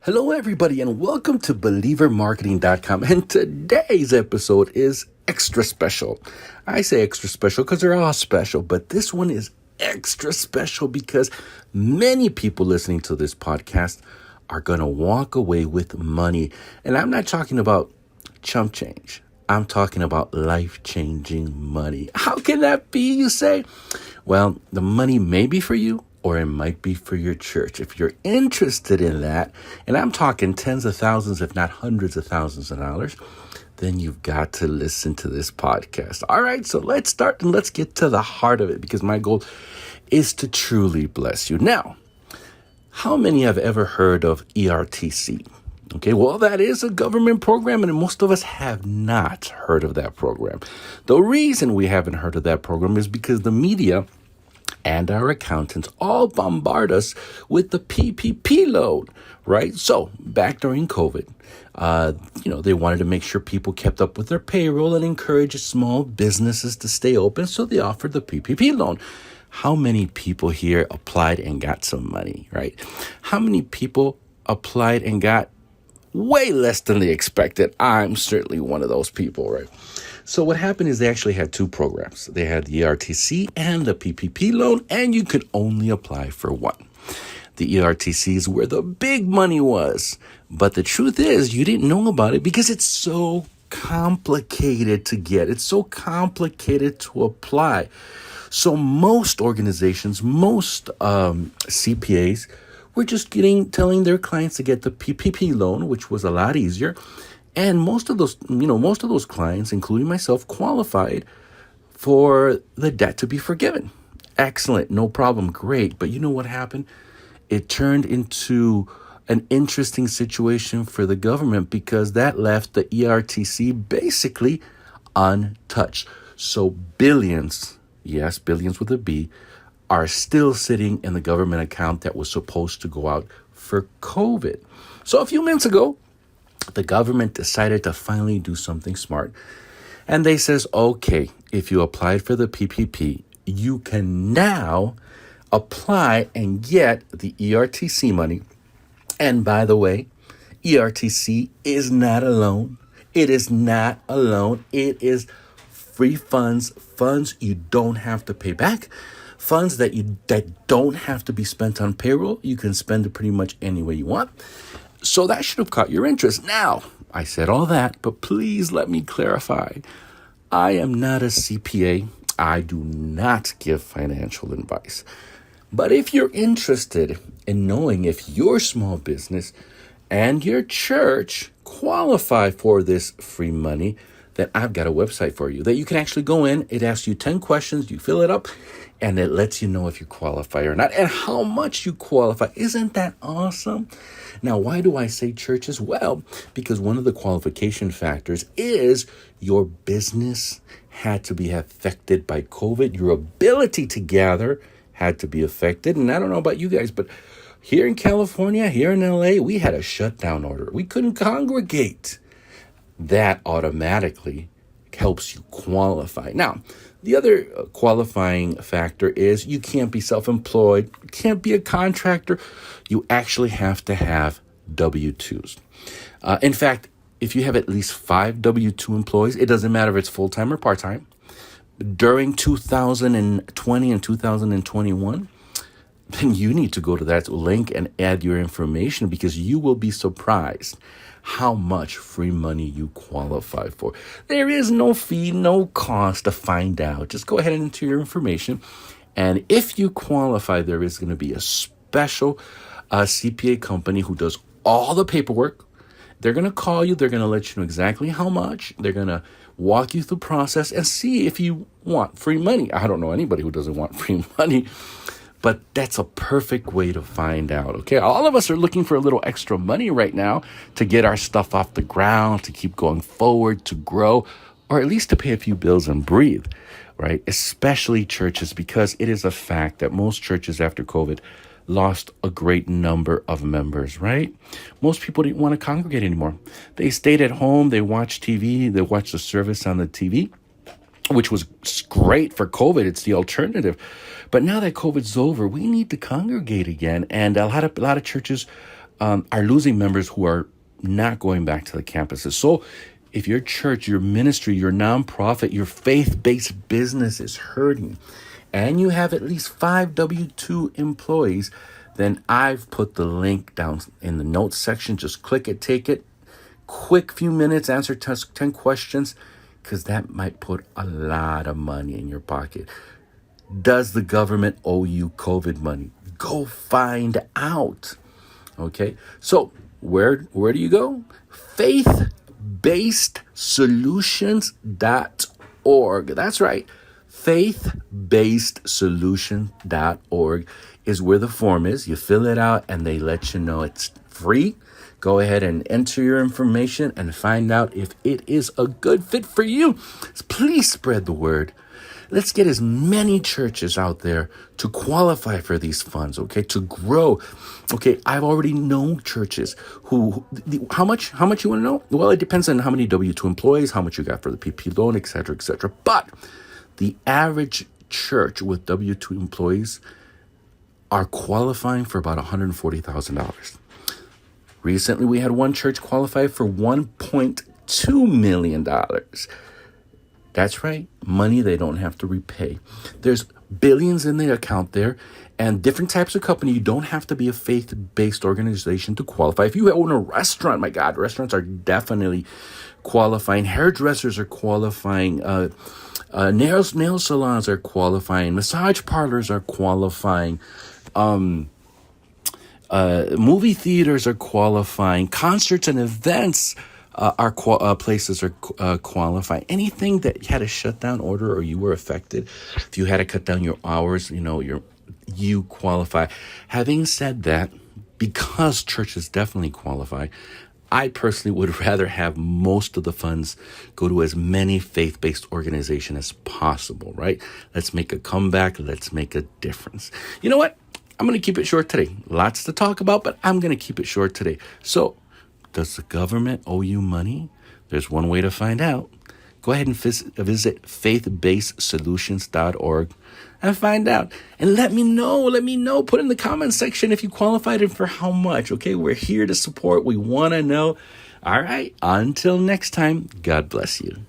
Hello, everybody, and welcome to BelieverMarketing.com. And today's episode is extra special. I say extra special because they're all special, but this one is extra special because many people listening to this podcast are going to walk away with money. And I'm not talking about chump change. I'm talking about life-changing money. How can that be, you say? Well, the money may be for you, or it might be for your church. If you're interested in that, and I'm talking tens of thousands, if not hundreds of thousands of dollars, then you've got to listen to this podcast. All right, so let's start and let's get to the heart of it, because my goal is to truly bless you. Now, how many have ever heard of ERTC? Okay, well, that is a government program, and most of us have not heard of that program. The reason we haven't heard of that program is because the media and our accountants all bombard us with the PPP loan, right? So back during COVID, they wanted to make sure people kept up with their payroll and encourage small businesses to stay open. So they offered the PPP loan. How many people here applied and got some money, right? How many people applied and got way less than they expected? I'm certainly one of those people, right? So what happened is they actually had two programs. They had the ERTC and the PPP loan, and you could only apply for one. The ERTC is where the big money was. But the truth is, you didn't know about it because it's so complicated to get. It's so complicated to apply. So most organizations, most CPAs were just telling their clients to get the PPP loan, which was a lot easier. And most of those clients, including myself, qualified for the debt to be forgiven. Excellent, no problem, great. But you know what happened? It turned into an interesting situation for the government because that left the ERTC basically untouched. So billions, yes, billions with a B, are still sitting in the government account that was supposed to go out for COVID. So a few minutes ago, the government decided to finally do something smart. And they says, okay, if you applied for the PPP, you can now apply and get the ERTC money. And by the way, ERTC is not a loan. It is not a loan. It is free funds you don't have to pay back. Funds that don't have to be spent on payroll. You can spend it pretty much any way you want. So that should have caught your interest. Now, I said all that, but please let me clarify. I am not a CPA. I do not give financial advice. But if you're interested in knowing if your small business and your church qualify for this free money, then I've got a website for you that you can actually go in. It asks you 10 questions. You fill it up, and it lets you know if you qualify or not and how much you qualify. Isn't that awesome? Now, why do I say churches? Well, because one of the qualification factors is your business had to be affected by COVID. Your ability to gather had to be affected. And I don't know about you guys, but here in California, here in LA, we had a shutdown order. We couldn't congregate. That automatically helps you qualify. Now, the other qualifying factor is you can't be self-employed, you can't be a contractor. You actually have to have W-2s. In fact, if you have at least 5 W-2 employees, it doesn't matter if it's full-time or part-time. During 2020 and 2021, then you need to go to that link and add your information because you will be surprised how much free money you qualify for. There is no fee, no cost to find out. Just go ahead and enter your information. And if you qualify, there is going to be a special CPA company who does all the paperwork. They're going to call you. They're going to let you know exactly how much. They're going to walk you through the process and see if you want free money. I don't know anybody who doesn't want free money. But that's a perfect way to find out, okay? All of us are looking for a little extra money right now to get our stuff off the ground, to keep going forward, to grow, or at least to pay a few bills and breathe, right? Especially churches, because it is a fact that most churches after COVID lost a great number of members, right? Most people didn't want to congregate anymore. They stayed at home, they watched TV, they watched the service on the TV, which was great for COVID. It's the alternative. But now that COVID's over, we need to congregate again. And a lot of churches are losing members who are not going back to the campuses. So if your church, your ministry, your nonprofit, your faith-based business is hurting, and you have at least 5 W-2 employees, then I've put the link down in the notes section. Just click it, take it. Quick few minutes, answer 10 questions, because that might put a lot of money in your pocket. Does the government owe you COVID money? Go find out. Okay, so where do you go? Faithbasedsolutions.org. That's right. Faithbasedsolution.org is where the form is. You fill it out and they let you know it's free. Go ahead and enter your information and find out if it is a good fit for you. Please spread the word. Let's get as many churches out there to qualify for these funds, okay, to grow. Okay, I've already known churches how much you want to know? Well, it depends on how many W-2 employees, how much you got for the PP loan, et cetera, et cetera. But the average church with W-2 employees are qualifying for about $140,000. Recently, we had one church qualify for $1.2 million. That's right, money they don't have to repay. There's billions in the account there, and different types of company. You don't have to be a faith-based organization to qualify. If you own a restaurant, my God, restaurants are definitely qualifying. Hairdressers are qualifying. Nail salons are qualifying. Massage parlors are qualifying. Movie theaters are qualifying. Concerts and events places are qualifying. Anything that had a shutdown order or you were affected, if you had to cut down your hours, you qualify. Having said that, because churches definitely qualify, I personally would rather have most of the funds go to as many faith-based organizations as possible, right? Let's make a comeback. Let's make a difference. You know what? I'm going to keep it short today. Lots to talk about, but I'm going to keep it short today. So, does the government owe you money? There's one way to find out. Go ahead and visit faithbasedsolutions.org and find out. And let me know. Put in the comments section if you qualified and for how much. Okay, we're here to support. We want to know. All right, until next time, God bless you.